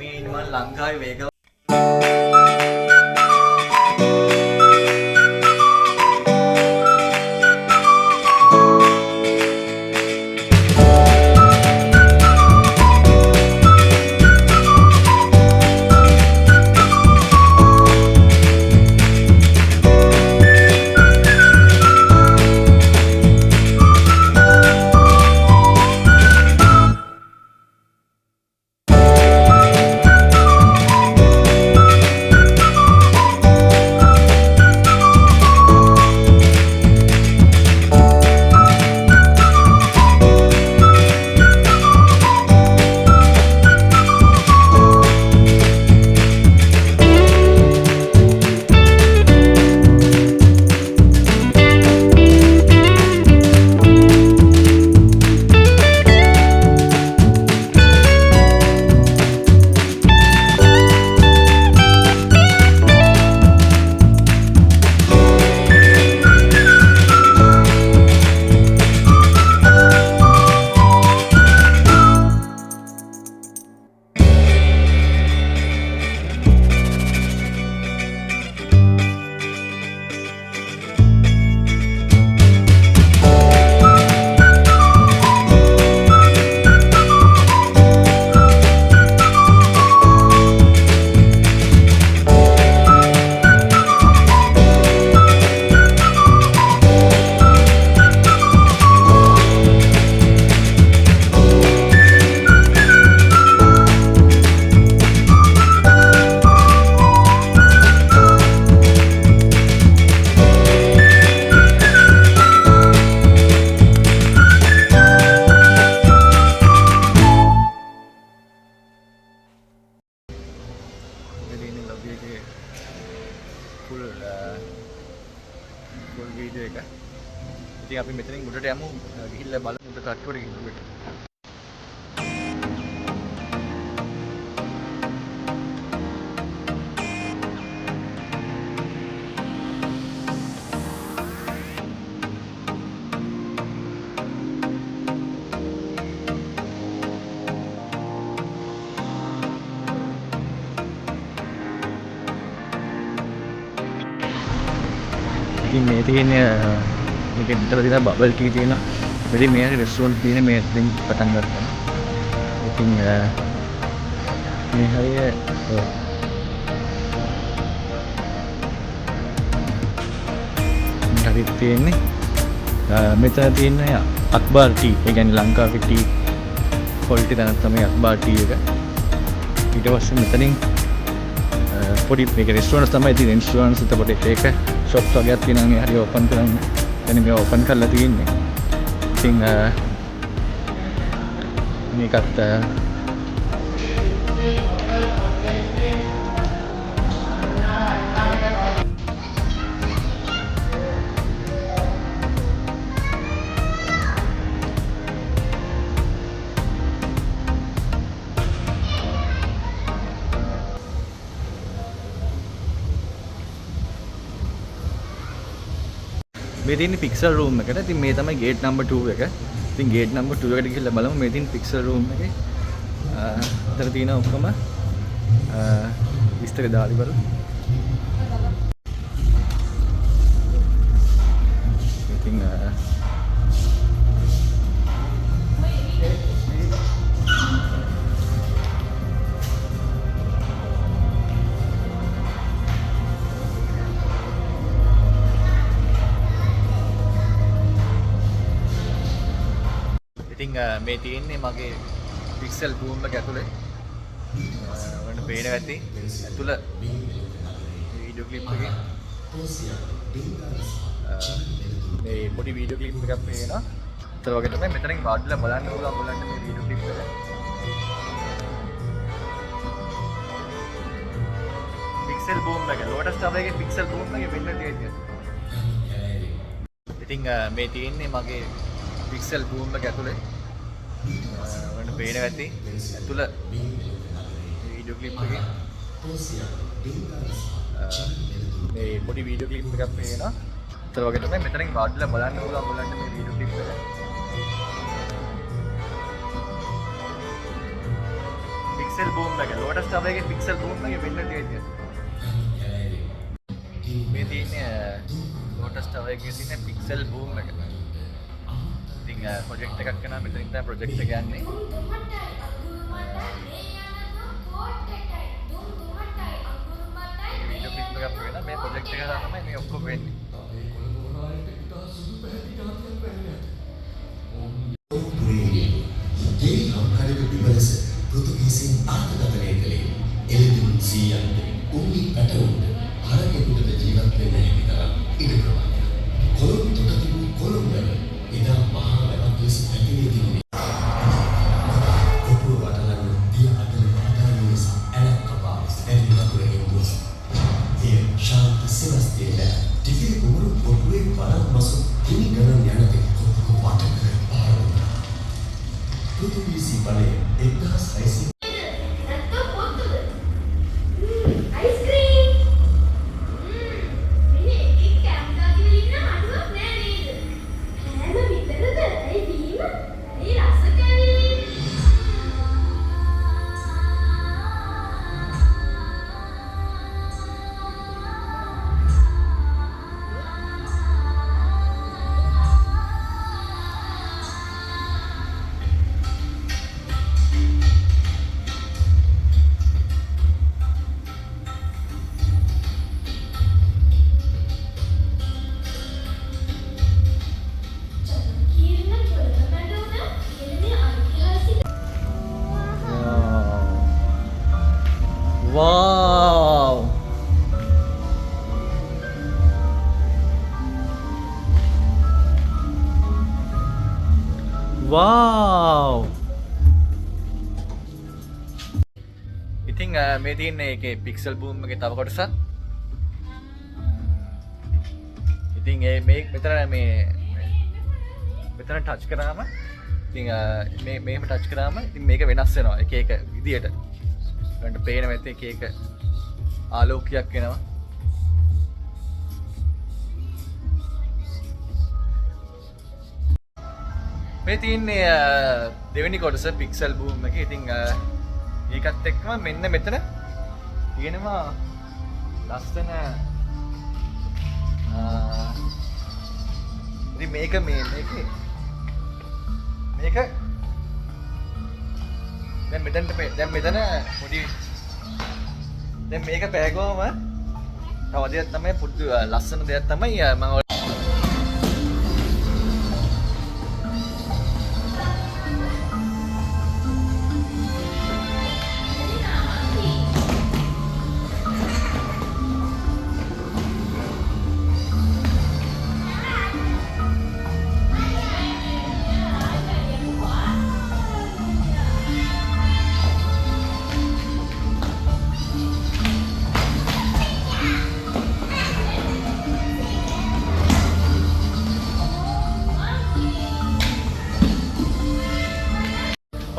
මේ ඉන්න මම ලංකාවේ වේග full video එක. ඉතින් අපි මෙතනින් උඩට යමු ගිහිල්ලා බලමු උඩ තට්ටුවට ගිහින්. ඉතින් මේ තියෙන මේක විතර දින බබල් ටී තියෙනවා. මෙතන මේ රෙස්ටුරන්ට් තියෙන මේ දෙන් පටන් ගත්තා. ඉතින් මේ හරිය හරියට තියෙන්නේ මෙතන තියෙන අක්බාර් ටී. ඒ කියන්නේ ලංකාවේ ටී ක්වොලිටි තැනක් තමයි අක්බාර් ටී එක. ඊට පස්සේ මෙතනින් පොඩි මේක රෙස්ටුරන්ට්ස් තමයි තියෙන්නේ. රෙස්ටුරන්ට්ස් එතකොට ඒක ෂොප්ස් වගේක් තියෙනවා. මේ හරිය ඕපන් කරන්න. එතන මේ ඕපන් කරලා තියෙන්නේ. ඉතින් මේකත් මේ තියෙන්නේ පික්සල් රූම් එකට. ඉතින් මේ තමයි ගේට් නම්බර් 2 එක. ඉතින් ගේට් නම්බර් 2 එකට ගිහිල්ලා බලමු. මේ තියෙන පික්සල් රූම් එකේ අතර තියෙන ඔක්කොම විස්තර දාලා බලමු. ඉතින් ඉතින් මේ තියෙන්නේ මගේ පික්සල් රූම් එක ඇතුලේ. ඔන්න පේන ඇති ඇතුළ වීඩියෝ ක්ලිප් එකේ මේ පොඩි වීඩියෝ ක්ලිප් එකක් පේනවා. ඒතර වගේ තමයි මෙතනින් වාඩිලා බලන්න පුළුවන් බලන්න මේ වීඩියෝ ක්ලිප් එක. පික්සල් බූම් එක ලෝටස් ටවර් එකේ පික්සල් බූම් එකේ වෙන්න තියෙන්නේ. ඉතින් මේ තියෙන්නේ මගේ පික්සල් බූම් එක ඇතුලේ ඔන්න පේන ඇති ඇතුළ වීඩියෝ ක්ලිප් එකේ මේ පොඩි වීඩියෝ ක්ලිප් එකක් පේනවා. ඒතර වගේ තමයි මෙතනින් වාඩිලා බලන්න පුළුවන් බලන්න මේ වීඩියෝ ක්ලිප් එක. පික්සල් බූම් එක. ලෝටස් ටවර් එකේ පික්සල් බූම් එක වෙන්න තියෙන්නේ. මේ තියෙන්නේ ලෝටස් ටවර් එකේ තියෙන පික්සල් බූම් එක. ඉතින් ප්‍රොජෙක්ට් එකක් කරනවා මෙතනින් තමයි ප්‍රොජෙක්ට් එක යන්නේ. වීඩියෝ ක්ලිප් එකක් වෙනවා මේ ප්‍රොජෙක්ට් එක තමයි මේ ඔක්කොම වෙන්නේ. පෘතුගීසින් ආත්මගතනය කළේ එළදෙනු 100ක් උන්නි පැටවුන්ට හරකෙකුට ජීවත් වෙන්න හැකි තරම් ඉඩ ප්‍රමාණයක්. කොළඹ තොට තිබූ කොළඹ එදා මහා වැවක් ලෙස පැතිරී තිබුණේ. කොටුව වටලන දිය අතල පාදාන නිසා ඇලක් කපා ඇලි වතුරකින් ගොස්. එය ශාන්ත සෙවස්තියල ටිකේ උමරු කොටුවේ බලක් මසු කිනි ගණන් යන තෙක් කොටුව වට කර පාරුණා. පෘතුගීසි බලය 1600 Wow! Wow! ඉතින් මේ තියෙන්නේ ඒකේ පික්සල් බූම් එකේ තව කොටසක්. ඉතින් මේ මෙතන ටච් කරාම ඉතින් මේක ටච් කරාම ඉතින් මේක වෙනස් වෙනවා එක එක විදියට. ගන්න පේන මෙතන එක එක ආලෝකයක් එනවා. මේ තියෙන්නේ දෙවෙනි කොටස පික්සල් බූම් එකේ. ඉතින් ඒකත් එක්කම මෙන්න මෙතන තියෙනවා ලස්සන ඉතින් මේක දැන් මෙතන පොඩි දැන් මේක පෑගුවම තව දෙයක් තමයි පුදු ලස්සන දෙයක් තමයි මම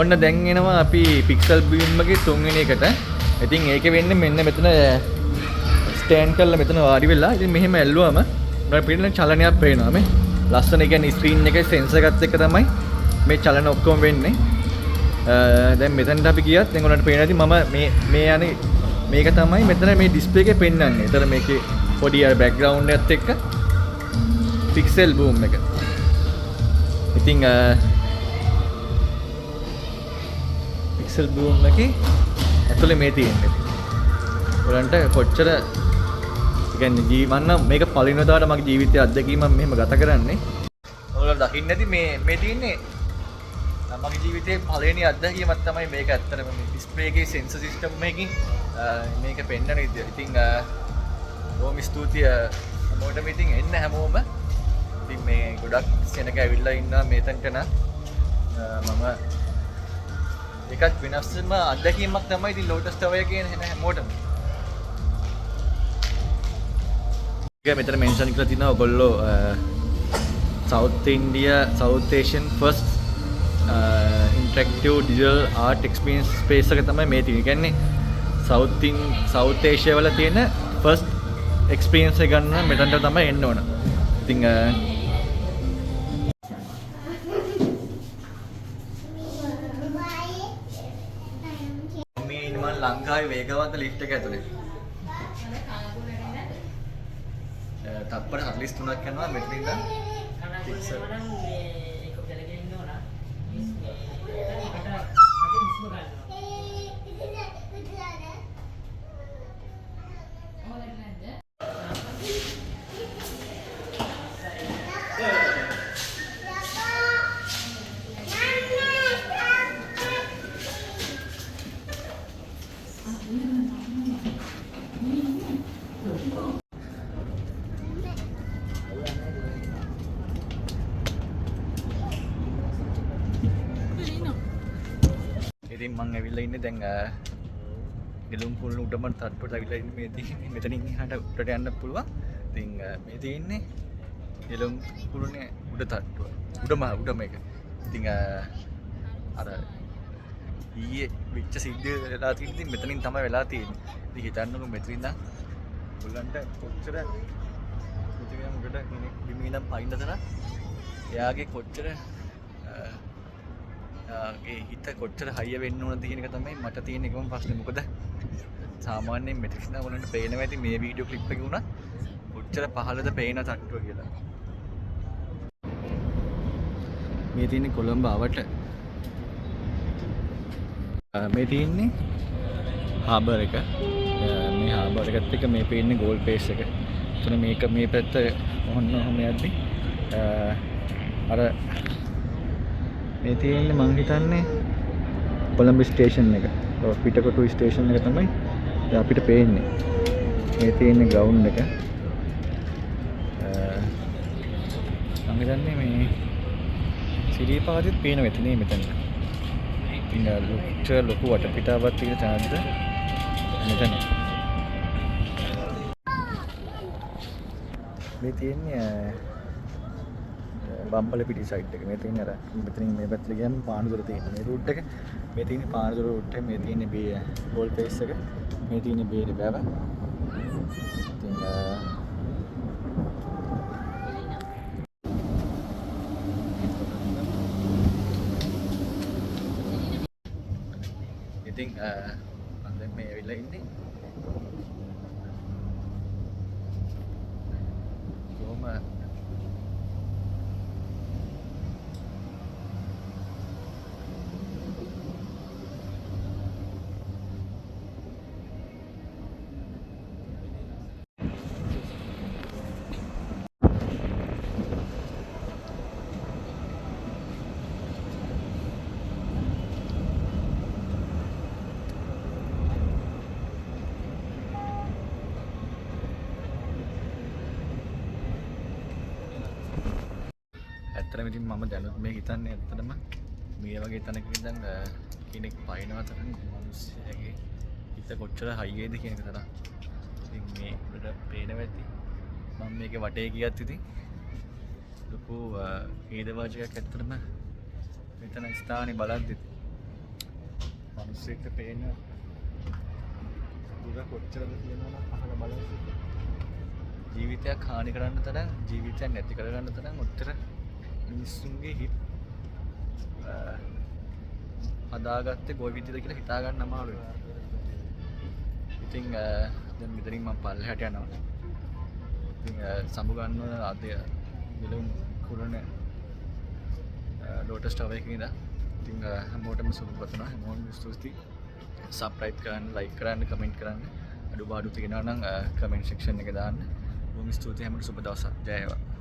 ඔන්න දැන් එනවා අපි පික්සල් බීම් එකේ තුන්වෙනි එකට. ඉතින් ඒකේ වෙන්නේ මෙන්න මෙතන ස්ටෑන්ඩ් කරලා මෙතන වාඩි වෙලා ඉතින් මෙහෙම ඇල්ලුවම උඩ පිටින් චලනයක් පේනවා මේ. ලස්සන කියන්නේ ස්ක්‍රීන් එකේ සෙන්සර් එකත් එක්ක තමයි මේ චලන ඔක්කොම වෙන්නේ. දැන් මෙතනට අපි ගියත් දැන් උඩට පේනවා ඉතින් මම මේ යන්නේ මේක තමයි මෙතන මේ ඩිස්ප්ලේ එකේ පෙන්වන්නේ. ඒතර මේකේ පොඩි බෑග්ග්‍රවුන්ඩ් එකත් එක්ක පික්සල් බූම් එක. ඉතින් පික්සල් බූම් එකේ ඇතුලේ මේ තියෙන්නේ. ඔයගලන්ට කොච්චර කියන්නේ ජීවන්න මේක පළවෙනිදාට මගේ ජීවිතයේ අත්දැකීමක් මෙහෙම ගත කරන්නේ. ඔයගොල්ලෝ දකින්න ඇති මේ තියෙන්නේ මගේ ජීවිතයේ පළවෙනි අත්දැකීමක් තමයි මේක. ඇත්තටම මේ ඩිස්ප්ලේ එකේ සෙන්සර් සිස්ටම් එකකින් මේක පෙන්වන විදිය. ඉතින් බොහොම ස්තුතියි හැමෝටම. ඉතින් එන්න හැමෝම. ඉතින් මේ ගොඩක් සෙනග ඇවිල්ලා ඉන්නවා මේතන්ට නම් මම ඒකත් වෙනස්ම අත්දැකීමක් තමයි ඉතින් ලෝටස් ටවර් එකේ එන හැමෝටම. ඒක මෙතන මෙන්ෂන් කරලා තිනවා ඔයගොල්ලෝ South Asian first interactive digital art experience space එක තමයි මේ තියෙන්නේ. කියන්නේ South Asia වල තියෙන first experience එක ගන්න මෙතනට තමයි එන්න ඕන. ඉතින් ලංකාවේ වේගවත් ලිෆ්ට් එක ඇතුලේ. තප්පර 43ක් යනවා මෙතනින් ඉඳන්. ඉතින් මං ඇවිල්ලා ඉන්නේ දැන් ගෙලුම් කුළුණු උඩම තට්ටුවට ඇවිල්ලා ඉන්නේ මේ තියෙන්නේ මෙතනින් එහාට උඩට යන්න පුළුවන්. ඉතින් මේ තියෙන්නේ ගෙලුම් කුළුණේ උඩ තට්ටුව. උඩම එක. ඉතින් අර ඊයේ විච්ච සිද්ධිය වෙලා තියෙන ඉතින් මෙතනින් තමයි වෙලා තියෙන්නේ. ඉතින් හිතන්නකෝ මෙතනින් ඉඳන් උගලන්ට කොච්චර මෙතනින් උඩට කෙනෙක් බිමින් ඉඳන් පයින්න තරම් එයාගේ කොච්චර හිත කොච්චර හයිය වෙන්න ඕනද කියන එක තමයි මට තියෙන එකම ප්‍රශ්නේ. මොකද සාමාන්‍යයෙන් මෙතන ඉඳන් ඔයගොල්ලන්ට පේනවා ඇති මේ වීඩියෝ ක්ලිප් එකේ උනත් කොච්චර පහළද පේන තට්ටුව කියලා. මේ තියෙන්නේ කොළඹ අවට. මේ තියෙන්නේ හාබර් එක. මේ හාබර් එකත් එක්ක මේ පේන්නේ ගෝල්ඩ් පේස් එක. එතන මේක මේ පැත්ත ඔන්න ඔහම යද්දි අර මේ තියෙන්නේ මං හිතන්නේ කොළඹ ස්ටේෂන් එක. පිටකොටු ස්ටේෂන් එක තමයි අපිට පේන්නේ. මේ තියෙන්නේ ග්‍රවුන්ඩ් එක. මං හිතන්නේ මේ සිරිපාදෙත් පේන වෙතනේ මෙතන. ඉතින් ලොකු වටපිටාවක් තියෙන තැනක්ද මෙතන. මේ තියෙන්නේ බම්පලපිටි සයිඩ් එක. මේ තියෙන්නේ අර මෙතනින් මේ පැත්තට ගියම පානදුර තියෙන මේ රූට් එක. මේ තියෙන්නේ පානදුර රූට් එක. මේ තියෙන්නේ බේ ගෝල්ඩ් පේස් එක. මේ තියෙන්නේ බේ බෑව. ඉතින් මම දැන් මේ ඇවිල්ලා ඉන්නේ කොහොම ඇත්තටම ඉතින් මම දැනුත් මේ හිතන්නේ ඇත්තටම මේ වගේ තැනක ඉඳන් කෙනෙක් පයින්නවා තරම් මිනිස්සුගේ හිත කොච්චර හයියේද කියන එක තරම්. ඉතින් මේ උඩට පේනවා ඇති. මම මේකේ වටේ ගියත් ඉතින් ලොකු හේදවාචකයක් ඇත්තටම මෙතන ස්ථානේ බලද්දි මිනිස්සුන්ට පේන දුර කොච්චරද කියනවා නම් අහලා බලන්න. ජීවිතයක් හානි කරන්න තරම් ජීවිතයක් නැති කරගන්න තරම් උත්තර මිනිස්සුන්ගේ හිත හදාගත්තේ කොයි විදිහද කියලා හිතා ගන්න අමාරුයි. ඉතින් දැන් මෙතනින් මම පල්ලෙහාට යනවා. ඉතින් සමු ගන්න අද ගෙලුම් කුළුණ ලෝටස් ටවර් එකේ ඉඳලා ඉතින් හැමෝටම සුබ පතනවා. හැමෝටම ස්තුතියි. සබ්ස්ක්‍රයිබ් කරන්න, ලයික් කරන්න, කමෙන්ට් කරන්න. අඩුපාඩු තියෙනවා නම් කමෙන්ට් සෙක්ෂන් එකේ දාන්න. බොහොම ස්තුතියි හැමෝටම සුබ දවසක්. ජය වේවා.